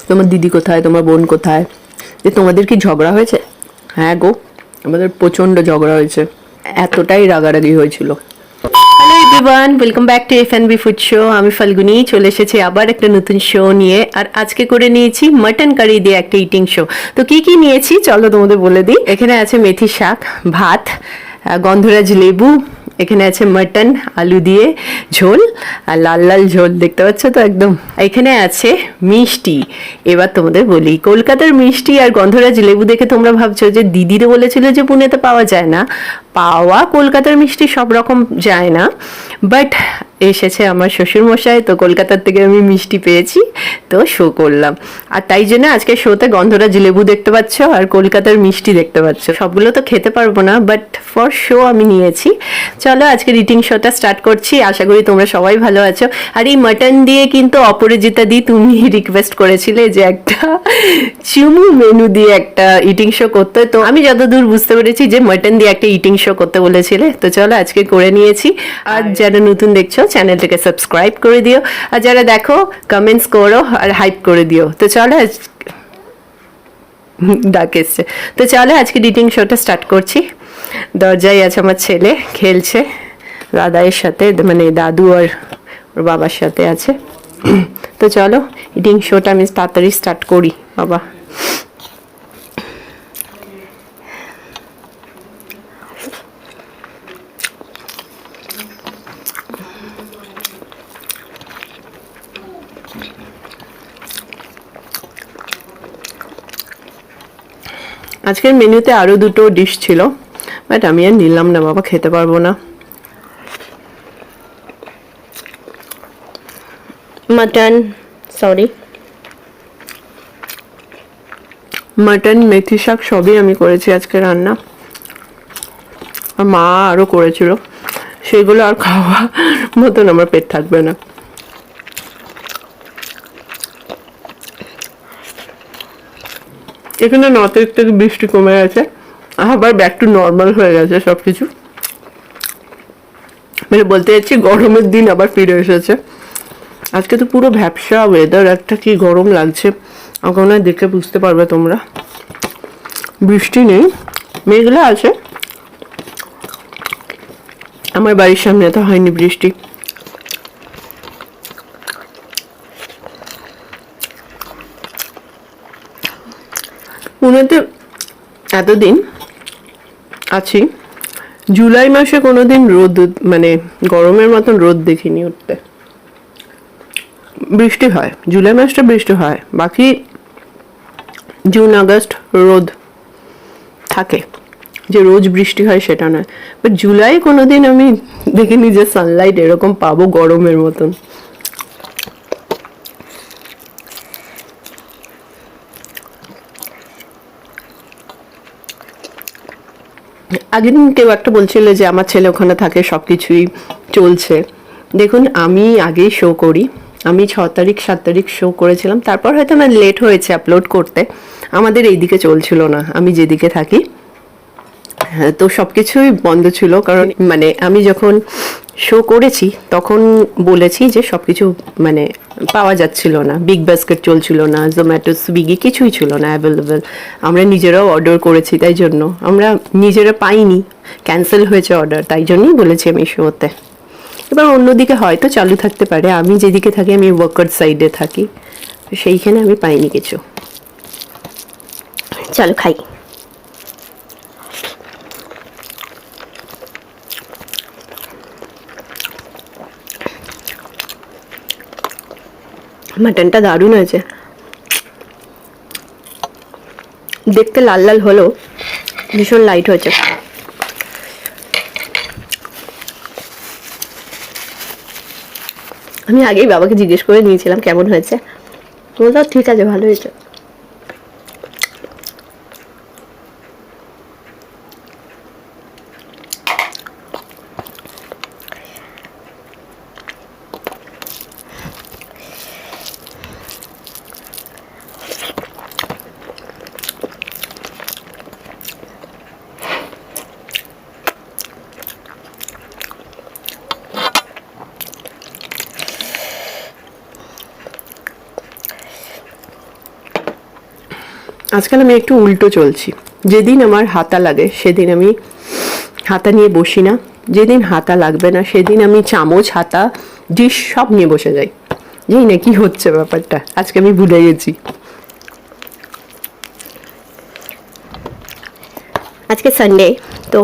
তোমার দিদি কোথায়, তোমার বোন কোথায়, যে তোমাদের কি ঝগড়া হয়েছে? হ্যাঁ গো, আমাদের প্রচণ্ড ঝগড়া হয়েছে, এতটাই রাগারাগি হয়েছিল। Hello everyone, welcome back to F&B food show. আমি ফাল্গুনি চলে এসেছি আবার একটা নতুন শো নিয়ে, আর আজকে করে নিয়েছি মাটন কারি দিয়ে একটা ইটিং শো। তো কি কি নিয়েছি চলো তোমাদের বলে দিই। এখানে আছে মেথি শাক, ভাত, গন্ধরাজ লেবু, এখানে আছে মাটন আলু দিয়ে ঝোল, আর লাল লাল ঝোল দেখতে পাচ্ছ তো একদম। এখানে আছে মিষ্টি। এবার তোমাদের বলি, কলকাতার মিষ্টি আর গন্ধরাজ লেবু দেখে তোমরা ভাবছো যে দিদিরে বলেছিল যে পুনেতে পাওয়া যায় না। পাওয়া কলকাতার মিষ্টি সব রকম যায় না, বাট এসেছে আমার শ্বশুরমশাই, তো কলকাতার থেকে আমি মিষ্টি পেয়েছি, তো শো করলাম। আর তাই জন্য আজকে শোতে গন্ধরাজ লেবু দেখতে পাচ্ছ আর কলকাতার মিষ্টি দেখতে পাচ্ছ। সবগুলো তো খেতে পারবো না, বাট ফর শো আমি নিয়েছি। চলো আজকে রিটিং শোটা স্টার্ট করছি। আশা করি তোমরা সবাই ভালো আছো। আর এই মাটন দিয়ে কিন্তু অপরাজিতা দি তুমি রিকোয়েস্ট করেছিলে যে একটা চুমু মেনু দিয়ে একটা ইটিং শো করতে, তো আমি যতদূর বুঝতে পেরেছি যে মাটন দিয়ে একটা ইটিং শো করতে বলেছিলে, তো চলো আজকে করে নিয়েছি। আর যারা নতুন দেখছো চ্যানেলটাকে সাবস্ক্রাইব করে দিও, আর যারা দেখো কমেন্টস করো আর হাইপ করে দিও। তো চলো ডাক এসছে, তো চলো আজকে ইটিং শোটা স্টার্ট করছি। দরজায় আছে আমার ছেলে, খেলছে দাদাইয়ের সাথে, মানে দাদু আর ওর বাবার সাথে আছে। তো চলো ইটিং শোটা আমি তাড়াতাড়ি স্টার্ট করি বাবা। আজকের মেনুতে আরও দুটো ডিশ ছিল, বাট আমি আর নিলাম না বাবা, খেতে পারবো না। মাটন, সরি, মাটন মেথি শাক সবই আমি করেছি আজকে রান্না, আর মা আরও করেছিল, সেগুলো আর খাওয়া মতন আমার পেট থাকবে না। এখানে 9 তারিখ থেকে বৃষ্টি কমে গেছে, আবার ব্যাক টু নর্মাল হয়ে গেছে সব কিছু, মানে বলতে যাচ্ছি গরমের দিন আবার ফিরে এসেছে। আজকে তো পুরো ভ্যাপসা ওয়েদার, একটা কি গরম লাগছে, ওখানে দেখে বুঝতে পারবে তোমরা। বৃষ্টি নেই, মেঘলা আছে, আমার বাড়ির সামনে তো হয়নি বৃষ্টি। পুনেতে এতদিন আছি, জুলাই মাসে কোনোদিন রোদ, মানে গরমের মতন রোদ দেখিনি উঠতে। বৃষ্টি হয়, জুলাই মাসটা বৃষ্টি হয়, বাকি জুন আগস্ট রোদ থাকে, যে রোজ বৃষ্টি হয় সেটা নয়, বাট জুলাই কোনোদিন আমি দেখিনি যে সানলাইট এরকম পাবো গরমের মতন। আগের দিন কেউ একটা বলছিল যে আমার ছেলে ওখানে থাকে, সব কিছুই চলছে। দেখুন আমি আগেই শো করি, আমি 6 তারিখ 7 তারিখ শো করেছিলাম, তারপর হয়তো আমার লেট হয়েছে আপলোড করতে, আমাদের এইদিকে চলছিল না, আমি যেদিকে থাকি। হ্যাঁ, তো সব কিছুই বন্ধ ছিল, কারণ মানে আমি যখন শো করেছি তখন বলেছি যে সব কিছু মানে পাওয়া যাচ্ছিল না, বিগ বাস্কেট চলছিল না, জোম্যাটো সুইগি কিছুই ছিল না অ্যাভেলেবেল। আমরা নিজেরাও অর্ডার করেছি, তাই জন্য আমরা নিজেরা পাইনি, ক্যান্সেল হয়েছে অর্ডার, তাই জন্যই বলেছি আমি শোতে। এবার অন্যদিকে হয়তো চালু থাকতে পারে, আমি যেদিকে থাকি আমি ওয়ার্কার সাইডে থাকি, সেইখানে আমি পাইনি কিছু। চলো খাই। মাটনটা দারুণ হয়েছে, দেখতে লাল লাল হলো, ভীষণ লাইট হয়েছে। আমি আগেই বাবাকে জিজ্ঞেস করে নিয়েছিলাম কেমন হয়েছে, বললো ঠিক আছে ভালো হয়েছে। আজকাল আমি একটু উল্টো চলছি। যেদিন আমার হাতা লাগে সেদিন আমি হাতা নিয়ে বসি না, যেদিন হাতা লাগবে না সেদিন আমি চামচ, হাতা, ডিশ সব নিয়ে বসে যাই। জানি না কি হচ্ছে ব্যাপারটা, আজকে আমি ভুলে গেছি। আজকে সানডে, তো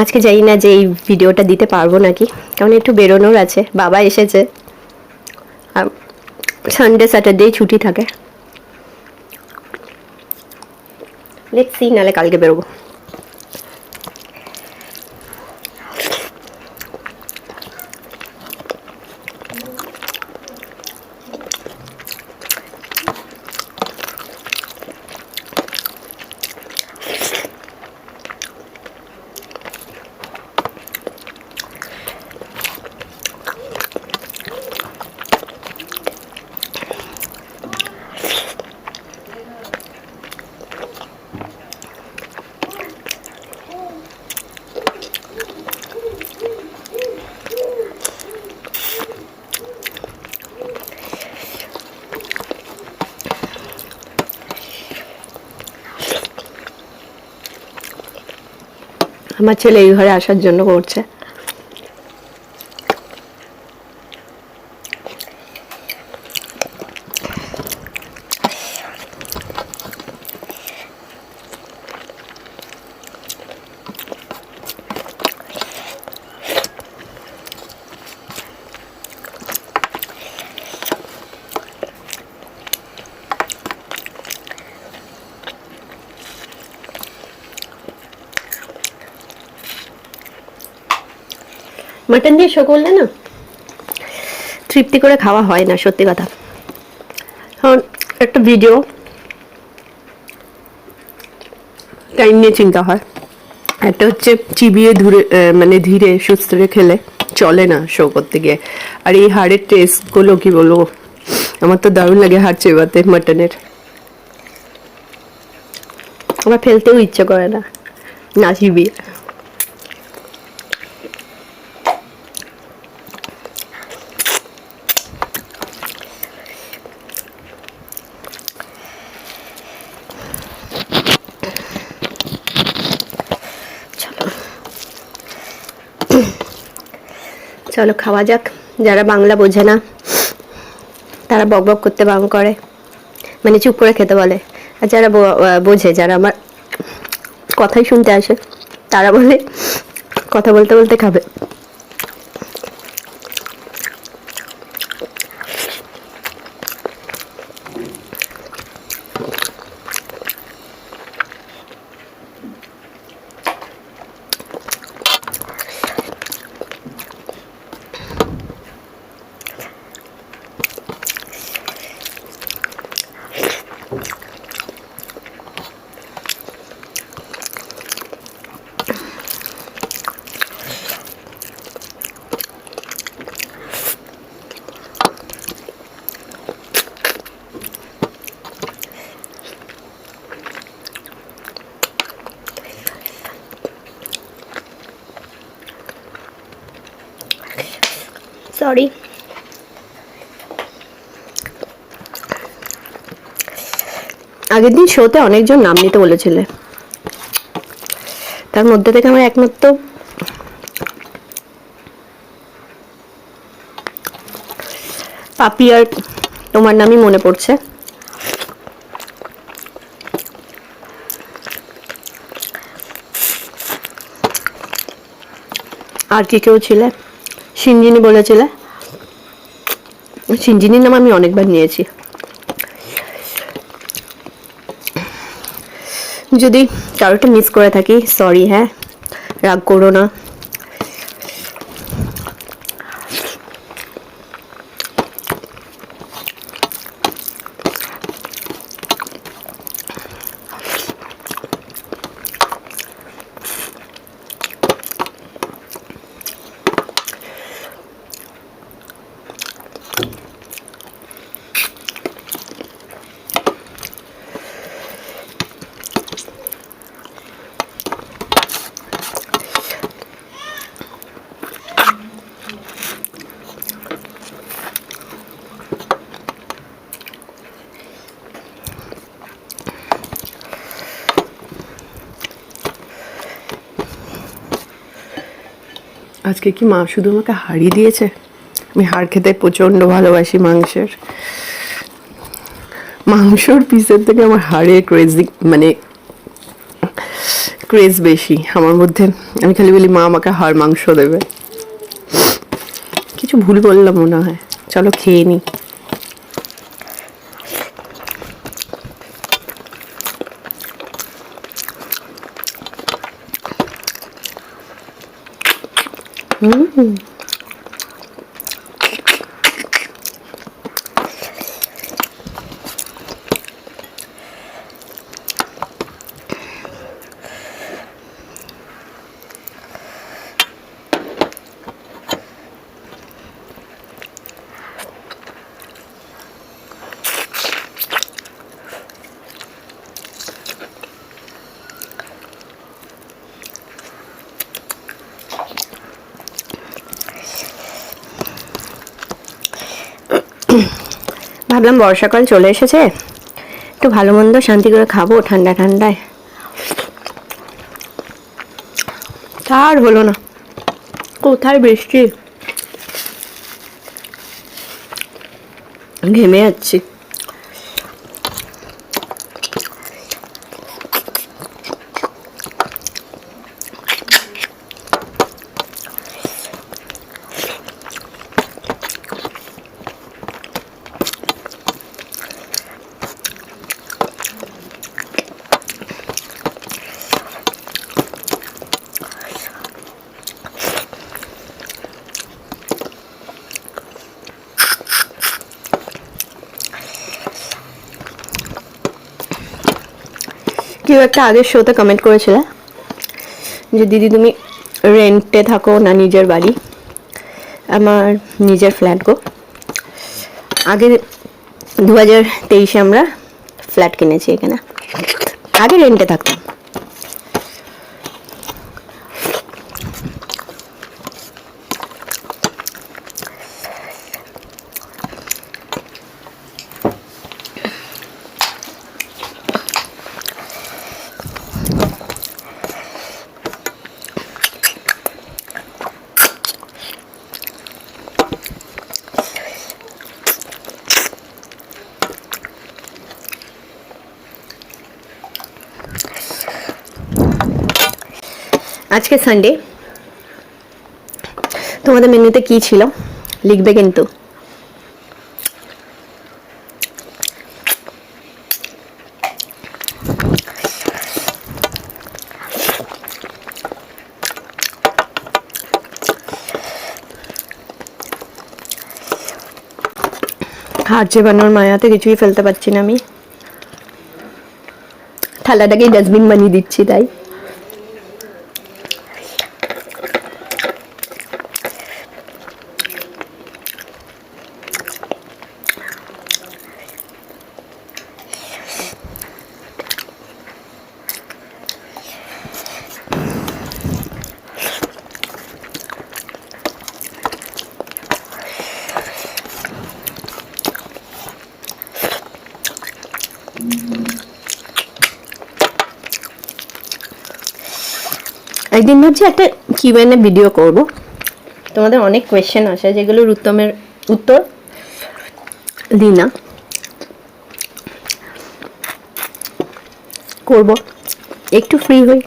আজকে জানি না যে এই ভিডিওটা দিতে পারবো নাকি, কারণ একটু বেরোনোর আছে, বাবা এসেছে আর সানডে স্যাটারডে ছুটি থাকে। লেটস সি, নাহলে কালকে বেরোবো। আমার ছেলে এই ঘরে আসার জন্য করছে। মাটন দিয়ে শো করলে না তৃপ্তি করে খাওয়া হয় না, সত্যি কথা। কারণ একটা ভিডিও টাইম নিয়ে চিন্তা হয়, একটা হচ্ছে চিবিয়ে ধরে মানে ধীরে সুস্থরে খেলে চলে না শো করতে গিয়ে। আর এই হাড়ের টেস্টগুলো কি বলবো, আমার তো দারুণ লাগে হাড় চেবাতে মাটনের। আমার ফেলতেও ইচ্ছে করে না, না চিবিয়ে। চলো খাওয়া যাক। যারা বাংলা বোঝে না তারা বক বক করতে বারণ করে, মানে চুপ করে খেতে বলে। আর যারা বোঝে, যারা আমার কথাই শুনতে আসে, তারা বলে কথা বলতে বলতে খাবে। সরি। আগের দিন শোতে অনেকজন নাম নিতে বলেছিলে, তার মধ্যে থেকে আমার একমাত্র পাপি আর তোমার নামই মনে পড়ছে। আর কি কেউ ছিলে? সিঞ্জিনি বলেছিলে। সিঞ্জিনির নাম আমি অনেকবার নিয়েছি। যদি কারোটা মিস করে থাকি, সরি, হ্যাঁ, রাগ করো না। আজকে কি মা শুধু আমাকে হাড়ি দিয়েছে? আমি হাড় খেতে প্রচণ্ড ভালোবাসি মাংসের। মাংসর পিসের থেকে আমার হাড়ের ক্রেজ বেশি আমার মধ্যে। আমি খালি বলি মা আমাকে হাড় মাংস দেবে। কিছু ভুল বললাম মনে হয়, চলো খেয়ে নিই। ভাবলাম বর্ষাকাল চলে এসেছে, একটু ভালো মন্দ শান্তি করে খাবো ঠান্ডা ঠান্ডায়। আর হলো না, কোথায় বৃষ্টি, ঘেমে যাচ্ছি। কেউ একটা আগের শোতে কমেন্ট করেছিল যে দিদি তুমি রেন্টে থাকো না নিজের বাড়ি? আমার নিজের ফ্ল্যাট গো। আগে 2023-এ আমরা ফ্ল্যাট কিনেছি এখানে, আগে রেন্টে থাকতাম। আজকে সানডে, তোমাদের মেনুতে কি ছিল লিখবে কিন্তু। হাড় চেবানোর মায়াতে কিছুই ফেলতে পারছি না আমি, থালাটাকেই ডাস্টবিন বানিয়ে দিচ্ছি তাই। একদিন ভাবছি একটা কিউএনএ ভিডিও করব, তোমাদের অনেক কোয়েশ্চেন আসে যেগুলোর উত্তর দিই না, করব একটু ফ্রি হই।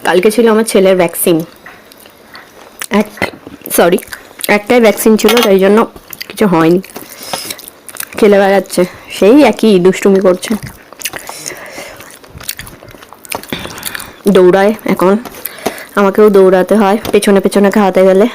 কালকে ছিল আমার ছেলের ভ্যাকসিন, একটাই ভ্যাকসিন ছিল, তাই জন্য কিছু হয়নি। খেলে বেড়াচ্ছে, সেই একই দুষ্টুমি করছে, দৌড়ায় এখন, আমাকেও দৌড়াতে হয় পেছনে পেছনে খাওয়াতে গেলে।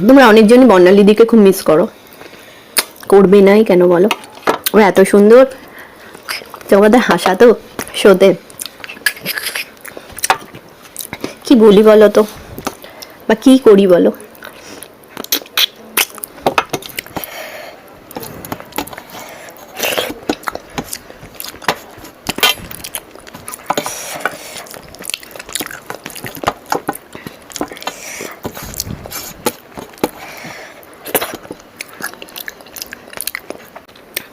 তোমরা অনেকজনই বর্ণালীদিকে খুব মিস করো, করবে নাই কেন বলো? ও এত সুন্দর, তোমাদের হাসা তো শোতে কি বলি বলো তো, বা কি করি বলো?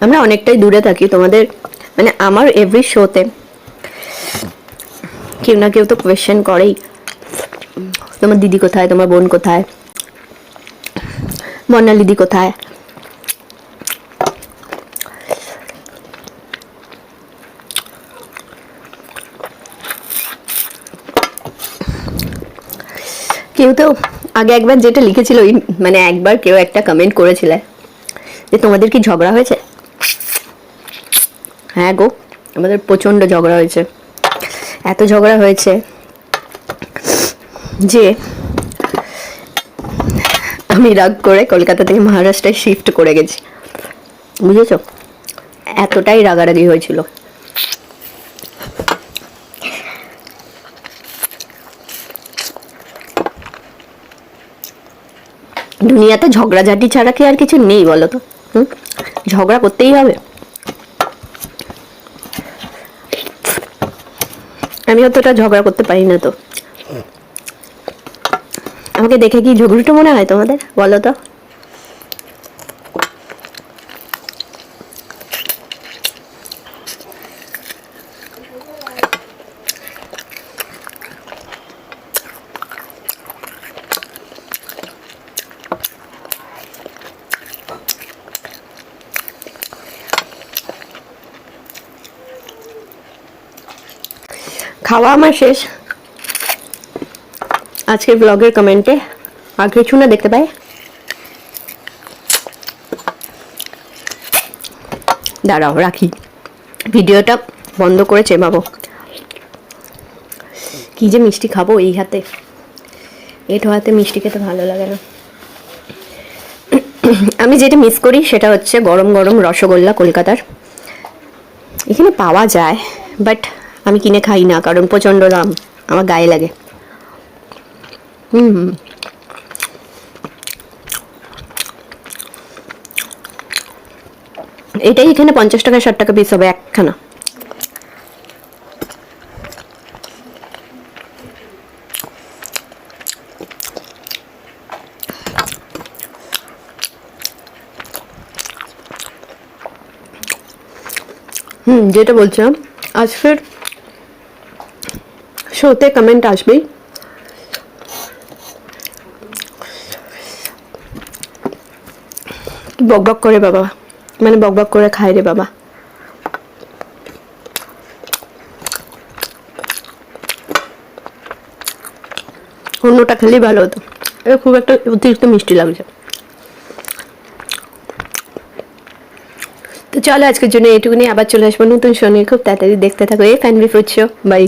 আমরা অনেকটাই দূরে থাকি তোমাদের, মানে আমার এভরি শোতে কেউ না কেউ তো কোয়েশ্চেন করেই, তোমার দিদি কোথায়, তোমার বোন কোথায়, বর্ণালিদি কোথায়। কেউ তো আগে একবার যেটা লিখেছিল, মানে একবার কেউ একটা কমেন্ট করেছিল যে তোমাদের কি ঝগড়া হয়েছে? হ্যাঁ গো, আমাদের প্রচন্ড ঝগড়া হয়েছে। এত ঝগড়া হয়েছে যে আমি রাগ করে কলকাতা থেকে মহারাষ্ট্রায় শিফট করে গেছি, বুঝেছো? এতটাই রাগারাগি হয়েছিল। দুনিয়াতে ঝগড়াঝাটি ছাড়া কি আর কিছু নেই বলো তো? ঝগড়া করতেই হবে। আমি অতটা ঝগড়া করতে পারি না তো। আমাকে দেখে কি ঝগড়ুটো মনে হয় তোমাদের, বলো তো? খাওয়া আমার শেষ। আজকের ব্লগের কমেন্টে আর কিছু না দেখতে পাই? দাঁড়াও রাখি, ভিডিওটা বন্ধ করে চেবাবো। কি যে মিষ্টি খাবো এই হাতে, এটো হাতে মিষ্টি খেতে ভালো লাগে না। আমি যেটা মিস করি সেটা হচ্ছে গরম গরম রসগোল্লা কলকাতার। এখানে পাওয়া যায়, বাট আমি কিনে খাই না, কারণ প্রচণ্ড দাম, আমার গায়ে লাগে। এটাই এখানে 50 টাকা 60 টাকা পিস হবে একখানা। যেটা বলছিলাম, আজকের শোতে কমেন্ট আসবেই। বকবক করে বাবা, মানে বকবক করে খায় রে বাবা। অন্যটা খেলেই ভালো হতো, এটা খুব একটা অতিরিক্ত মিষ্টি লাগছে। তো চলো আজকের জন্য এইটুকুনি, আবার চলে আসবো নতুন শো নিয়ে। খুব তাড়াতাড়ি দেখতে থাকো এই fan be food show. By.